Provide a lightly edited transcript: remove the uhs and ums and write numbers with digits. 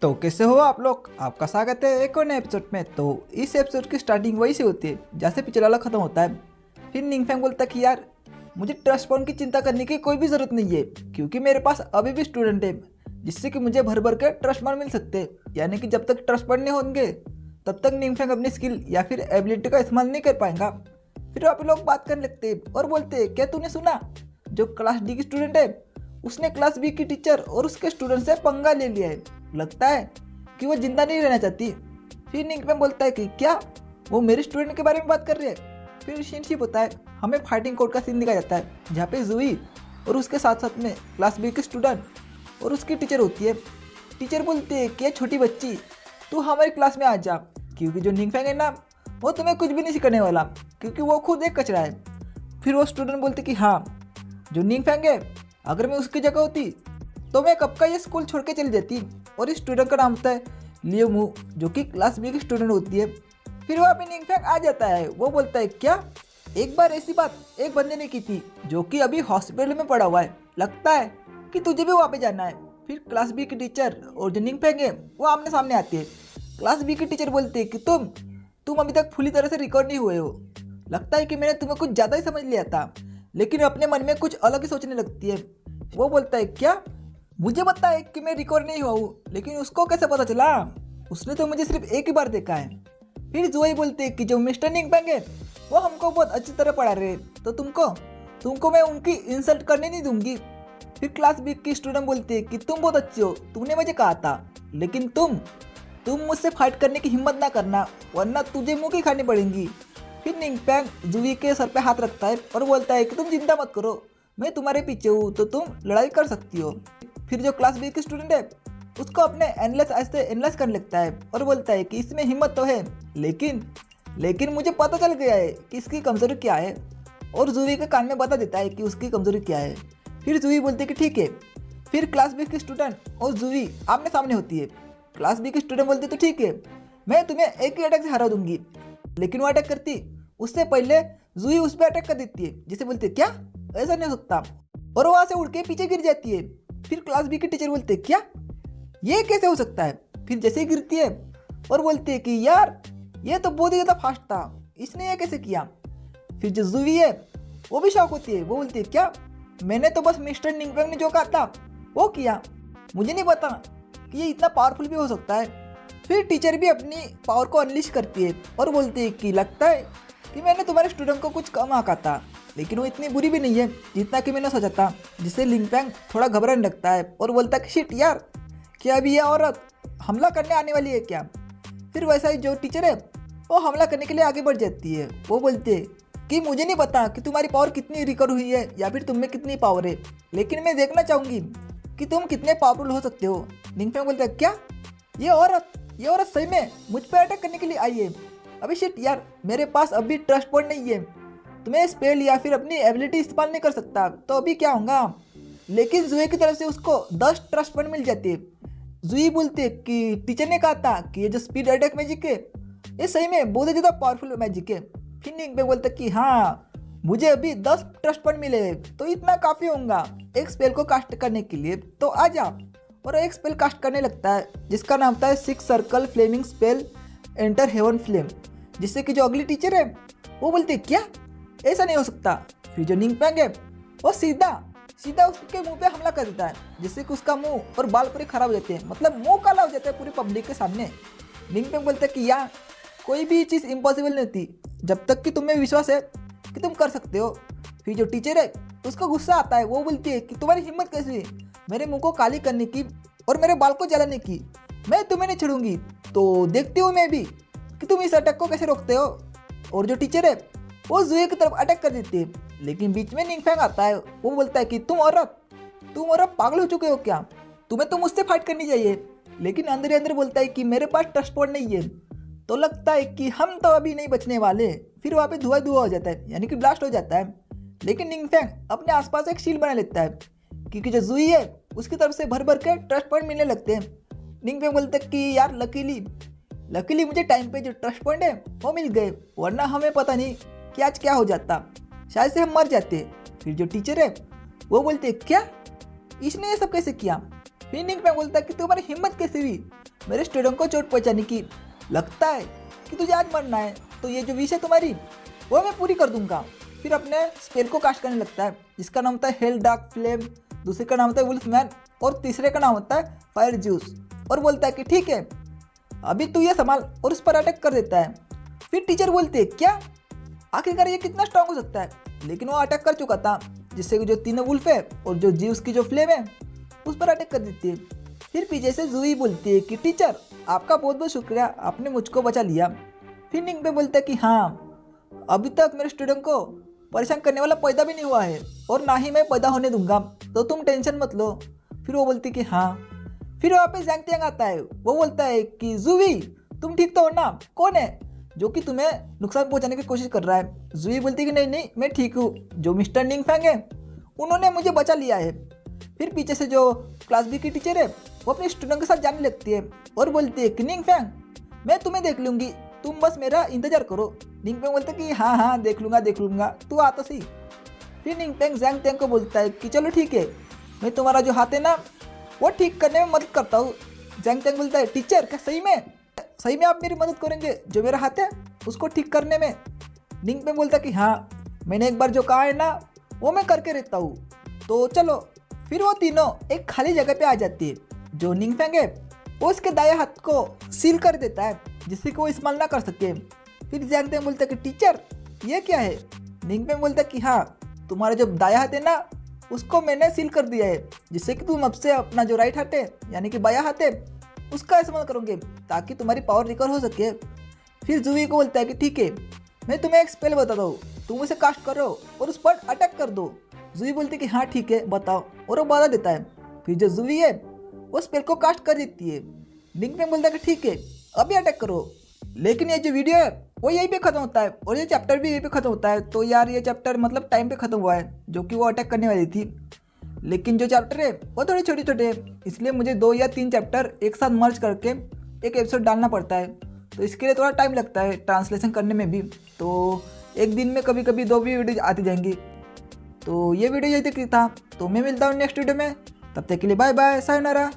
तो कैसे हो आप लोग। आपका स्वागत है एक और नए एपिसोड में। तो इस एपिसोड की स्टार्टिंग वही से होती है जैसे पिछला वाला खत्म होता है। फिर निंगफैंग बोलता है कि यार मुझे ट्रस्ट फंड की चिंता करने की कोई भी ज़रूरत नहीं है, क्योंकि मेरे पास अभी भी स्टूडेंट है जिससे कि मुझे भर भर के ट्रस्ट फंड मिल सकते हैं। यानी कि जब तक ट्रस्ट फंड नहीं होंगे तब तक निंगफैंग अपनी स्किल या फिर एबिलिटी का इस्तेमाल नहीं कर पाएगा। फिर आप लोग बात करने लगते हैं और बोलते हैं, क्या तूने सुना, जो क्लास डी की स्टूडेंट है उसने क्लास बी की टीचर और उसके स्टूडेंट से पंगा ले लिया है। लगता है कि वो जिंदा नहीं रहना चाहती। फिर निंगफैंग बोलता है कि क्या वो मेरे स्टूडेंट के बारे में बात कर रही है। फिर शिनशिप होता है, हमें फाइटिंग कोर्ट का सीन दिखाया जाता है जहाँ पे जुई और उसके साथ साथ में क्लास बी के स्टूडेंट और उसकी टीचर होती है। टीचर बोलती है कि छोटी बच्ची तू हमारी क्लास में आ जा, क्योंकि जो निंगफैंग है ना वो तुम्हें कुछ भी नहीं सिखाने वाला, क्योंकि वो खुद एक कचरा है। फिर वो स्टूडेंट बोलती कि हाँ, जो निंगफैंग है अगर मैं उसकी जगह होती तो मैं कब का ये स्कूल छोड़ के चली जाती। और इस स्टूडेंट का नाम होता है लियो मू, जो कि क्लास बी की स्टूडेंट होती है। फिर वहाँ पे निंगफैंग आ जाता है। वो बोलता है, क्या एक बार ऐसी बात एक बंदे ने की थी जो कि अभी हॉस्पिटल में पड़ा हुआ है, लगता है कि तुझे भी वहाँ पे जाना है। फिर क्लास बी की टीचर और जो निंगफैंग है वो आमने सामने आती है। क्लास बी की टीचर बोलती है कि तुम अभी तक पूरी तरह से रिकॉर्ड नहीं हुए हो, लगता है कि मैंने तुम्हें कुछ ज़्यादा ही समझ लिया था। लेकिन अपने मन में कुछ अलग ही सोचने लगती है। वो बोलता है, क्या मुझे पता है कि मैं रिकॉर्ड नहीं हुआ हूँ, लेकिन उसको कैसे पता चला, उसने तो मुझे सिर्फ एक ही बार देखा है। फिर जोई बोलते हैं कि जो मिस्टर निंगफैंग है वो हमको बहुत अच्छी तरह पढ़ा रहे, तो तुमको मैं उनकी इंसल्ट करने नहीं दूंगी। फिर क्लास बी की स्टूडेंट बोलते हैं कि तुम बहुत अच्छे हो, तुमने मुझे कहा था, लेकिन तुम मुझसे फाइट करने की हिम्मत ना करना, वरना तुझे मुँह की खानी पड़ेगी। फिर निंगफैंग जुई के सर पे हाथ रखता है और बोलता है कि तुम चिंता मत करो, मैं तुम्हारे पीछे हूँ, तो तुम लड़ाई कर सकती हो। फिर जो क्लास बी की स्टूडेंट है उसको अपने एनालाइज ऐसे एनालाइज करने लगता है और बोलता है कि इसमें हिम्मत तो है, लेकिन मुझे पता चल गया है कि इसकी कमज़ोरी क्या है। और जुई के कान में बता देता है कि उसकी कमज़ोरी क्या है। फिर जुई बोलती है कि ठीक है। फिर क्लास बी की स्टूडेंट और जुई आमने सामने होती है। क्लास बी की स्टूडेंट बोलती है, तो ठीक है, मैं तुम्हें एक ही अटैक से हरा दूंगी। लेकिन वो अटैक करती उससे पहले जुई उस पर अटैक कर देती है, जिसे बोलते है, क्या ऐसा नहीं हो सकता, और वहाँ से उड़ के पीछे गिर जाती है। फिर क्लास बी की टीचर बोलते हैं, क्या ये कैसे हो सकता है। फिर जैसे ही गिरती है और बोलती है कि यार ये तो बहुत ही ज़्यादा फास्ट था, इसने ये कैसे किया। फिर जो जुई है वो भी शॉक होती है। वो बोलती है, क्या मैंने तो बस मिस्टर निंगफैंग ने जो कहा था वो किया, मुझे नहीं पता कि ये इतना पावरफुल भी हो सकता है। फिर टीचर भी अपनी पावर को अनलिश करती है और बोलती है कि लगता है कि मैंने तुम्हारे स्टूडेंट को कुछ कम आंका था, लेकिन वो इतनी बुरी भी नहीं है जितना कि मैंने सोचा था। जिससे निंगफैंग थोड़ा घबराने लगता है और बोलता है कि शिट यार, क्या अभी ये औरत हमला करने आने वाली है क्या। फिर वैसा ही जो टीचर है वो हमला करने के लिए आगे बढ़ जाती है। वो बोलते है कि मुझे नहीं पता कि तुम्हारी पावर कितनी रिकवर हुई है या फिर तुम में कितनी पावर है, लेकिन मैं देखना चाहूँगी कि तुम कितने पावरफुल हो सकते हो। निंगफैंग बोलता है, क्या ये औरत सही में मुझ पर अटैक करने के लिए आई है। अभी शिट यार, मेरे पास अभी ट्रस्ट पॉइंट नहीं है, तो मैं स्पेल या फिर अपनी एबिलिटी इस्तेमाल नहीं कर सकता, तो अभी क्या होगा। लेकिन जुई की तरफ से उसको 10 ट्रस्ट पॉइंट मिल जाते। जुई बोलते कि टीचर ने कहा था कि ये जो स्पीड अटैक मैजिक है ये सही में बहुत ही ज़्यादा पावरफुल मैजिक है। फिर निंगफैंग बोलता कि हाँ, मुझे अभी 10 ट्रस्ट पॉइंट मिले हैं, तो इतना काफ़ी होगा एक स्पेल को कास्ट करने के लिए, तो आ जा। और एक स्पेल कास्ट करने लगता है जिसका नाम होता है 6 circle flaming spell enter heaven flame. जिससे कि जो अगली टीचर है वो बोलती है, क्या ऐसा नहीं हो सकता। फिर जो निंगफैंग है वो सीधा उसके मुंह पे हमला कर देता है, जिससे कि उसका मुंह और बाल पूरे खराब हो जाते हैं, मतलब मुंह काला हो जाता है पूरी पब्लिक के सामने। निंगफैंग बोलता है कि यार कोई भी चीज़ इम्पॉसिबल नहीं होती जब तक कि तुम्हें विश्वास है कि तुम कर सकते हो। फिर जो टीचर है उसको गुस्सा आता है। वो बोलती है कि तुम्हारी हिम्मत कैसी है मेरे मुंह को काली करने की और मेरे बाल को जलाने की, मैं तुम्हें नहीं छोड़ूंगी, तो देखती हूँ मैं भी कि तुम इस अटैक को कैसे रोकते हो। और जो टीचर है वो जुई की तरफ अटैक कर देती है, लेकिन बीच में निंगफैंग आता है। वो बोलता है कि तुम औरत पागल हो चुके हो क्या, तुम्हें तो मुझसे फाइट करनी चाहिए। लेकिन अंदर ही अंदर बोलता है कि मेरे पास ट्रस्ट पॉइंट नहीं है, तो लगता है कि हम तो अभी नहीं बचने वाले। फिर वहाँ पे धुआं हो जाता है, यानी कि ब्लास्ट हो जाता है। लेकिन निंगफैंग अपने आसपास एक शील्ड बना लेता है, क्योंकि जो जुई है उसकी तरफ से भर भर के ट्रस्ट पॉइंट मिलने लगते हैं। निंगफैंग बोलता है कि यार लकीली मुझे टाइम पे जो ट्रस्ट पॉइंट है वो मिल गए, वरना हमें पता नहीं कि आज क्या हो जाता, शायद से हम मर जाते। फिर जो टीचर है वो बोलते, क्या इसने ये सब कैसे किया। फिर निंगफैंग बोलता है कि तुम्हारी हिम्मत कैसे हुई मेरे स्टूडेंट को चोट पहुंचाने की। लगता है कि तुझे आज मरना है, तो ये जो विश है तुम्हारी वो मैं पूरी कर दूंगा। फिर अपने स्पेल को कास्ट करने लगता है, जिसका नाम होता है हेल डार्क फ्लेम, दूसरे का नाम होता है वुल्फमैन और तीसरे का नाम होता है फायर ज्यूस। और बोलता है कि ठीक है, अभी तू ये संभाल, और उस पर अटैक कर देता है। फिर टीचर बोलते है क्या, आखिरकार ये कितना स्ट्रांग हो सकता है, लेकिन वो अटैक कर चुका था, जिससे जो तीनों वुल्फ है और जो ज्यूस की जो फ्लेम है उस पर अटैक कर देती है। फिर पीछे से जूही बोलती है कि टीचर आपका बहुत बहुत शुक्रिया, आपने मुझको बचा लिया। फिर निंग पे बोलता है कि हाँ, अभी तक मेरे स्टूडेंट को परेशान करने वाला पैदा भी नहीं हुआ है और ना ही मैं पैदा होने दूंगा, तो तुम टेंशन मत लो। फिर वो बोलती कि हाँ। फिर वहाँ पे जैंग त्यांग आता है, वो बोलता है कि जूही तुम ठीक तो हो ना, कौन है जो कि तुम्हें नुकसान पहुंचाने की कोशिश कर रहा है। जूही बोलती कि नहीं नहीं मैं ठीक हूँ, जो मिस्टर निंग फैंग है उन्होंने मुझे बचा लिया है। फिर पीछे से जो क्लास बी की टीचर है वो अपने स्टूडेंट के साथ जाने लगती है और बोलती है कि निंग फैंग मैं तुम्हें देख लूँगी, तुम बस मेरा इंतजार करो। निंग फैंग बोलता है कि हाँ हाँ देख लूँगा, तू आ तो सही। फिर निंग फैंग जैंग त्यांग को बोलता है कि चलो ठीक है, मैं तुम्हारा जो हाथ है ना वो ठीक करने में मदद करता हूँ। जैंग त्यांग बोलता है टीचर क्या सही में आप मेरी मदद करेंगे जो मेरा हाथ है उसको ठीक करने में। निंग फैंग बोलता है कि हाँ, मैंने एक बार जो कहा है ना वो मैं करके रहता हूँ, तो चलो। फिर वो तीनों एक खाली जगह पे आ जाती है। जो निंग फैंग है वो उसके दाएं हाथ को सील कर देता है, जिससे कि वो इस्तेमाल ना कर सके। फिर जैंग त्यांग बोलता है कि टीचर ये क्या है। निंग फैंग बोलता है कि हाँ, तुम्हारा जो दाया हाथ है ना उसको मैंने सील कर दिया है, जिससे कि तुम अब से अपना जो राइट हाथ है यानी कि बाया हाथ है उसका इस्तेमाल करोगे, ताकि तुम्हारी पावर रिकवर हो सके। फिर जूही को बोलता है कि ठीक है, मैं तुम्हें एक स्पेल बताता हूँ, तुम उसे कास्ट करो और उस पर अटैक कर दो। जूही बोलती है कि हाँ ठीक है बताओ, और वो बता देता है। फिर जो जूही है वो स्पेल को कास्ट कर देती है। निंग फैंग बोलता है कि ठीक है अभी अटैक करो। लेकिन ये जो वीडियो है वो यहीं पे ख़त्म होता है और ये चैप्टर भी यहीं पे ख़त्म होता है। तो यार ये चैप्टर मतलब टाइम पे ख़त्म हुआ है, जो कि वो अटैक करने वाली थी। लेकिन जो चैप्टर है वो थोड़े छोटे छोटे हैं, इसलिए मुझे 2 या 3 चैप्टर एक साथ मर्ज करके एक एपिसोड डालना पड़ता है, तो इसके लिए थोड़ा टाइम लगता है ट्रांसलेशन करने में भी। तो एक दिन में कभी कभी 2 भी वीडियो आती जाएंगी। तो ये वीडियो यही तक था, तो मैं मिलता हूँ नेक्स्ट वीडियो में, तब तक के लिए बाय बाय, सायोनारा।